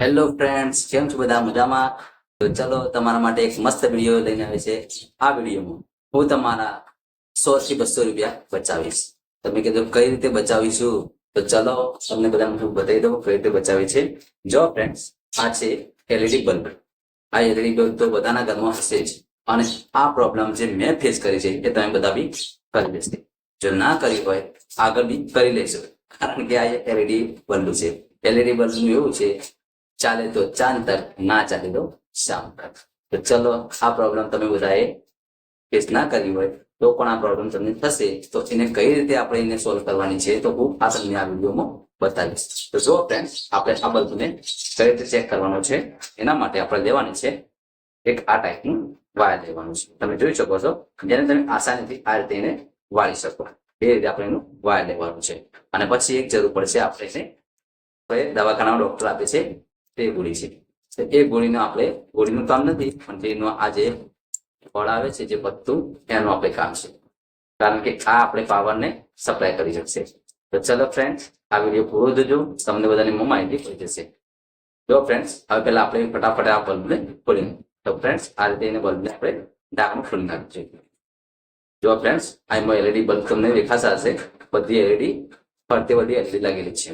Hello friends, કેમ છો બધા મજામાં? તો ચલો તમારા માટે એક મસ્ત વિડીયો લઈને આવે છે. આ વિડીયોમાં હું તમારા 100 થી 200 રૂપિયા બચાવીશ. તમે કીધું કઈ રીતે બચાવીશું, તો ચલો તમને બધાને હું બતાવી દઉં કઈ રીતે બચાવે છે. જો ફ્રેન્ડ્સ, આ છે એલઈડી બલ્બ. આ એલઈડી બલ્બ તો બધાના ઘરમાં હશે જ, અને આ પ્રોબ્લેમ જે મેં ફેસ કરી છે એ તમે બધા બી કરી લેશે. જો ના કરી હોય આગળ બી કરી લેશો, કારણ કે આ એલઈડી બલ્બ છે. એલઈડી બલ્બનું એવું છે, ચાલે તો ચાંદ તક, ના ચાલે તો શામ તક. તો ચલો, આ પ્રોબ્લેમ તમે બધાએ ફેસ ના કરી હોય તો પણ આ પ્રોબ્લેમ તમને થશે, તો એને કઈ રીતે આપણે એને સોલ્વ કરવાની છે તો હું આ તમને આ વિડીયોમાં બતાવીશ. તો જો ફ્રેન્ડ્સ, આપણે આ બલ્બને કઈ રીતે ચેક કરવાનો છે એના માટે આપણે લેવાની છે એક આ ટાઈપનું વાયર લેવાનું છે. તમે જોઈ શકો છો, જેને તમે આસાનીથી આ રીતે એને વાળી શકો એ રીતે આપણે એનું વાયર લેવાનું છે. અને પછી એક જરૂર પડશે આપણે એને, દવાખાનામાં ડોક્ટર આપે છે તે ગોળી છે. એ ગોળીનો આપણે, ગોળીનું કામ નથી પણ તેનો આ જે ફળ આવે છે જે પત્તું, એનું આપણે કામ છે, કારણ કે આ આપણે પાવરને સપ્લાય કરી શકશે. તો ચલો ફ્રેન્ડ્સ, આ વિડીયો પૂરો જોજો, તમને બધાની માહિતી પડી જશે. જો ફ્રેન્ડ્સ, હવે પહેલા આપણે ફટાફટ આ બલ્બને ખોલી, તો ફ્રેન્ડ્સ આ રીતે એને બલ્બને આપણે ઢાંકણું ખોલી નાખીએ. જો ફ્રેન્ડ્સ, આમાં એલઈડી બલ્બ તમને દેખાશે હશે, બધી એલઈડી ફરતે બધી એલઈડી લાગેલી છે.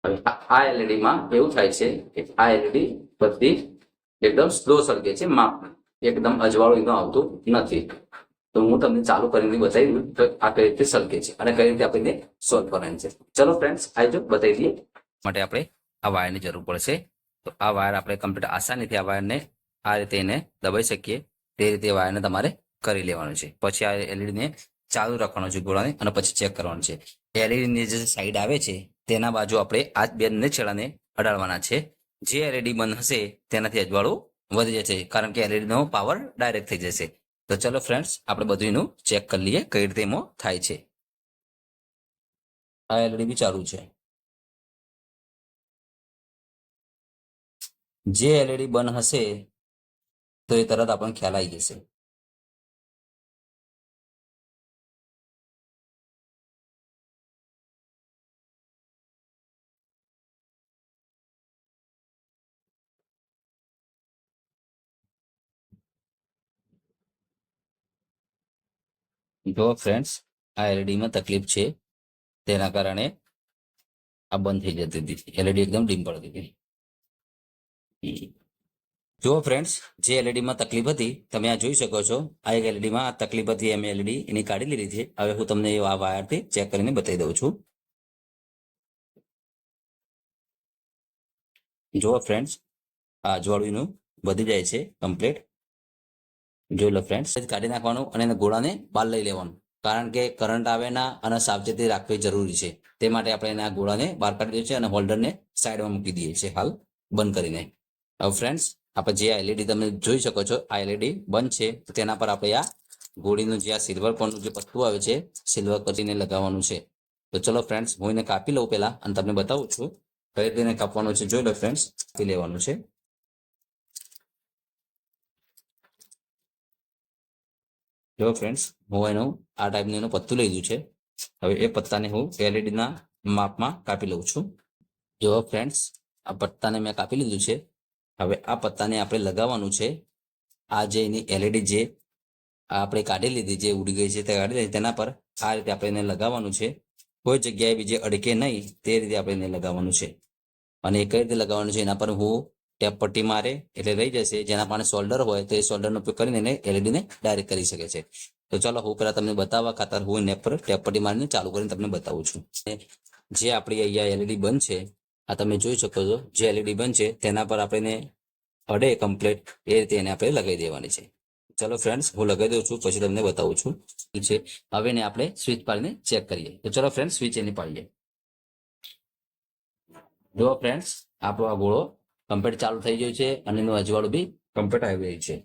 હવે આ એલઈડી માં એવું થાય છે કે આ એલઈડી બધી એકદમ સ્લો સળગે છે, માપ એકદમ અજવાળું એનું આવતું નથી. તો હું તમને ચાલુ કરીને બતાવી દઉં તો આ કઈ રીતે સળગે છે અને કઈ રીતે આપણે સોલ્વ કરવાની છે. ચલો ફ્રેન્ડ્સ, આવી બતાવી દઈએ. માટે આપણે આ વાયરની જરૂર પડશે. તો આ વાયર આપણે કમ્પ્લીટ આસાનીથી આ વાયરને આ રીતે એને દબાઈ શકીએ તે રીતે વાયરને તમારે કરી લેવાનું છે. પછી આ એલઈડીને ચાલુ રાખવાનું છે ગોળાને, અને પછી ચેક કરવાનું છે. એલઈડીની જે સાઈડ આવે છે તેના બાજુ આપણે આ બંને છેડાને અડાડવાના છે. જે એલઈડી બંધ હશે તેનાથી અજવાળું વધી જશે, કારણ કે એલઈડીનો પાવર ડાયરેક્ટ થઈ જશે. તો ચલો ફ્રેન્ડ્સ, આપણે બધું એનું ચેક કરી લઈએ કઈ રીતે એમાં થાય છે. આ એલઈડી બી ચાલુ છે. જે એલઈડી બંધ હશે તો એ તરત આપણને ખ્યાલ આવી જશે. જો ફ્રેન્ડ્સ, આ એલઈડીમાં તકલીફ છે, તેના કારણે આ બંધ થઈ જતી હતી, એલઈડી એકદમ ડીમ પડતી હતી. જો ફ્રેન્ડ્સ, જે એલઈડીમાં તકલીફ હતી તમે આ જોઈ શકો છો, આ એક એલઈડીમાં આ તકલીફ હતી, એમ એલઈડી એની કાઢી લીધી છે. હવે હું તમને આ વાયરથી ચેક કરીને બતાવી દઉં છું. જો ફ્રેન્ડ્સ, આ અજવાળું એનું વધી જાય છે કમ્પ્લીટ. જોઈ લો ફ્રેન્ડ્સ, કાઢી નાખવાનું અને એને ગોળાને બહાર લઈ લેવાનું, કારણ કે કરંટ આવે ના, અને સાવચેતી રાખવી જરૂરી છે. તે માટે આપણે એના ગોળાને બહાર કાઢી દઈએ છીએ અને હોલ્ડરને સાઈડમાં મૂકી દઈએ છીએ હાલ બંધ કરીને. હવે ફ્રેન્ડ્સ, આપણે જે એલઈડી તમે જોઈ શકો છો, આ એલઈડી બંધ છે, તો તેના પર આપણે આ ગોળીનું જે આ સિલ્વર કોનનું જે પત્તું આવે છે, સિલ્વર કરીને લગાવવાનું છે. તો ચલો ફ્રેન્ડ્સ, હું એને કાપી લઉં પહેલા અને તમને બતાવું છું કઈ રીતે એને કાપવાનું છે. જોઈ લો ફ્રેન્ડ્સ, કાપી લેવાનું છે. જો ફ્રેન્ડ્સ, હું એનું આ ટાઈપનું એનું પત્તું લીધું છે. હવે એ પત્તાને હું એલઈડીના માપમાં કાપી લઉં છું. જો ફ્રેન્ડ્સ, આ પત્તાને મેં કાપી લીધું છે. હવે આ પત્તાને આપણે લગાવવાનું છે આ જે એની એલઈડી જે આપણે કાઢી લીધી, જે ઉડી ગઈ છે તે કાઢી લીધી, તેના પર આ રીતે આપણે એને લગાવવાનું છે. કોઈ જગ્યાએ બીજે અડકે નહીં તે રીતે આપણે એને લગાવવાનું છે. અને એ કઈ રીતે લગાવવાનું છે એના પર હું ટેપ પટ્ટી મારે એટલે રહી જશે. જેના પાસે સોલ્ડર હોય તો એ સોલ્ડરનો ઉપયોગ કરીને એને એલઈડીને ડાયરેક્ટ કરી શકે છે. તો ચાલો, હું પહેલા તમને બતાવવા ખાતર હું એને પર ટેપ પટ્ટી મારીને ચાલુ કરીને તમને બતાવું છું. જે આપણી અહીંયા એલઈડી બંધ છે, આ તમે જોઈ શકો છો, જે એલઈડી બંધ છે તેના પર આપણે અડે કમ્પ્લીટ એ રીતે એને આપણે લગાવી દેવાની છે. ચલો ફ્રેન્ડ્સ, હું લગાવી દઉં છું, પછી તમને બતાવું છું. હવે એને આપણે સ્વિચ પાડીને ચેક કરીએ. તો ચલો ફ્રેન્ડ્સ, સ્વિચ એની પાડીએ. જો ફ્રેન્ડ્સ, આપણો આ ગોળો કમ્પ્લીટ ચાલુ થઈ ગયો છે અને એનું અજવાળું બી કમ્પ્લીટ આવી રહ્યું છે.